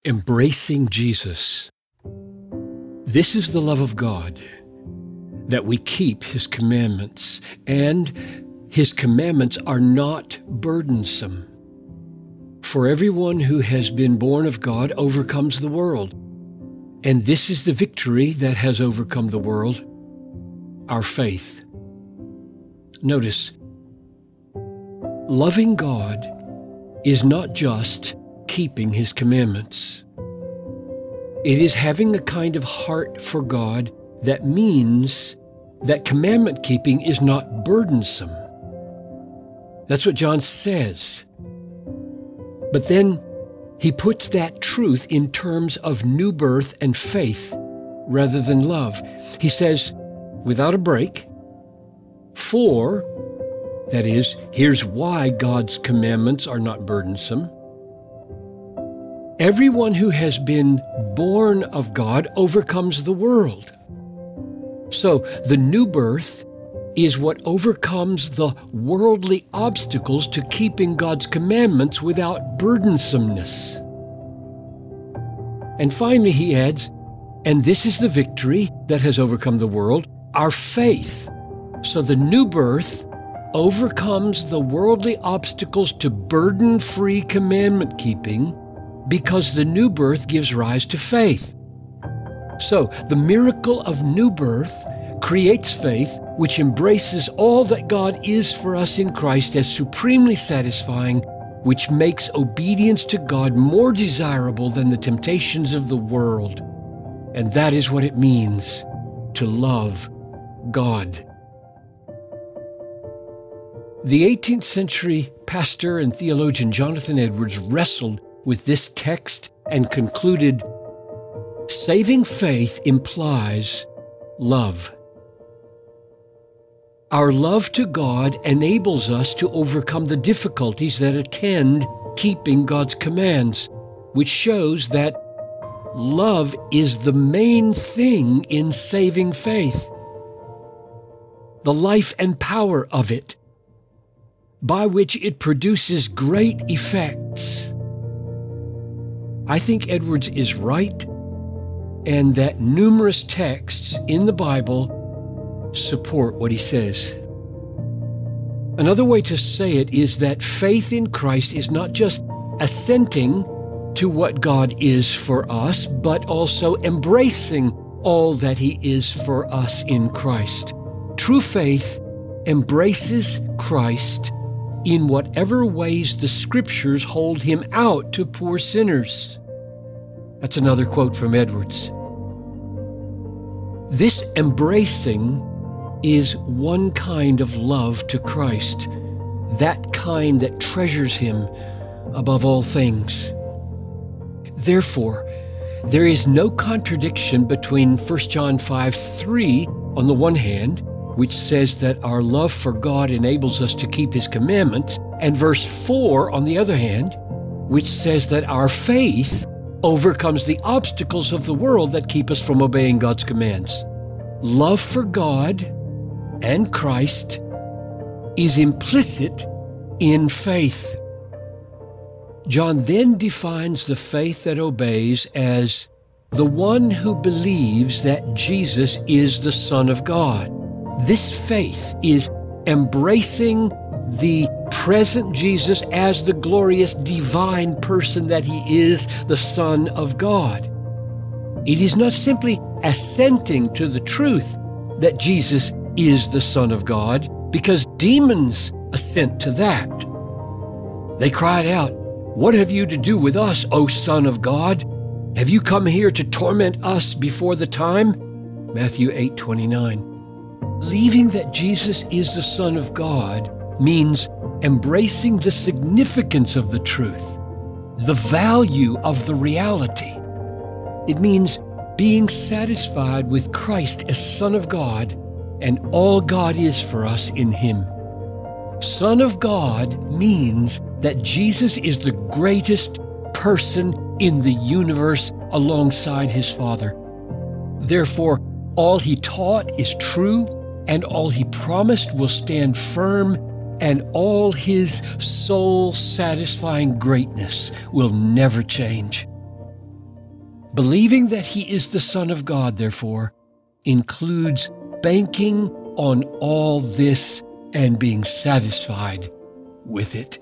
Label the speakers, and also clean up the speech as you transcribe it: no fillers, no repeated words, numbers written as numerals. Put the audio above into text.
Speaker 1: Embracing Jesus. This is the love of God, that we keep His commandments, and His commandments are not burdensome. For everyone who has been born of God overcomes the world, and this is the victory that has overcome the world, our faith. Notice, loving God is not just keeping His commandments. It is having a kind of heart for God that means that commandment keeping is not burdensome. That's what John says. But then he puts that truth in terms of new birth and faith rather than love. He says, without a break, for, that is, here's why God's commandments are not burdensome. Everyone who has been born of God overcomes the world. So the new birth is what overcomes the worldly obstacles to keeping God's commandments without burdensomeness. And finally he adds, and this is the victory that has overcome the world, our faith. So the new birth overcomes the worldly obstacles to burden-free commandment keeping because the new birth gives rise to faith. So the miracle of new birth creates faith, which embraces all that God is for us in Christ as supremely satisfying, which makes obedience to God more desirable than the temptations of the world. And that is what it means to love God. The 18th century pastor and theologian Jonathan Edwards wrestled with this text and concluded, saving faith implies love. Our love to God enables us to overcome the difficulties that attend keeping God's commands, which shows that love is the main thing in saving faith, the life and power of it, by which it produces great effects. I think Edwards is right, and that numerous texts in the Bible support what he says. Another way to say it is that faith in Christ is not just assenting to what God is for us, but also embracing all that He is for us in Christ. True faith embraces Christ in whatever ways the Scriptures hold Him out to poor sinners. That's another quote from Edwards. This embracing is one kind of love to Christ, that kind that treasures Him above all things. Therefore, there is no contradiction between 1 John 5:3 on the one hand, which says that our love for God enables us to keep His commandments, and verse 4, on the other hand, which says that our faith overcomes the obstacles of the world that keep us from obeying God's commands. Love for God and Christ is implicit in faith. John then defines the faith that obeys as the one who believes that Jesus is the Son of God. This faith is embracing the present Jesus as the glorious divine person that He is, the Son of God. It is not simply assenting to the truth that Jesus is the Son of God, because demons assent to that. They cried out, "What have you to do with us, O Son of God? Have you come here to torment us before the time?" Matthew 8:29. Believing that Jesus is the Son of God means embracing the significance of the truth, the value of the reality. It means being satisfied with Christ as Son of God and all God is for us in Him. Son of God means that Jesus is the greatest person in the universe alongside His Father. Therefore, all He taught is true, and all He promised will stand firm, and all His soul-satisfying greatness will never change. Believing that he is the Son of God, therefore, includes banking on all this and being satisfied with it.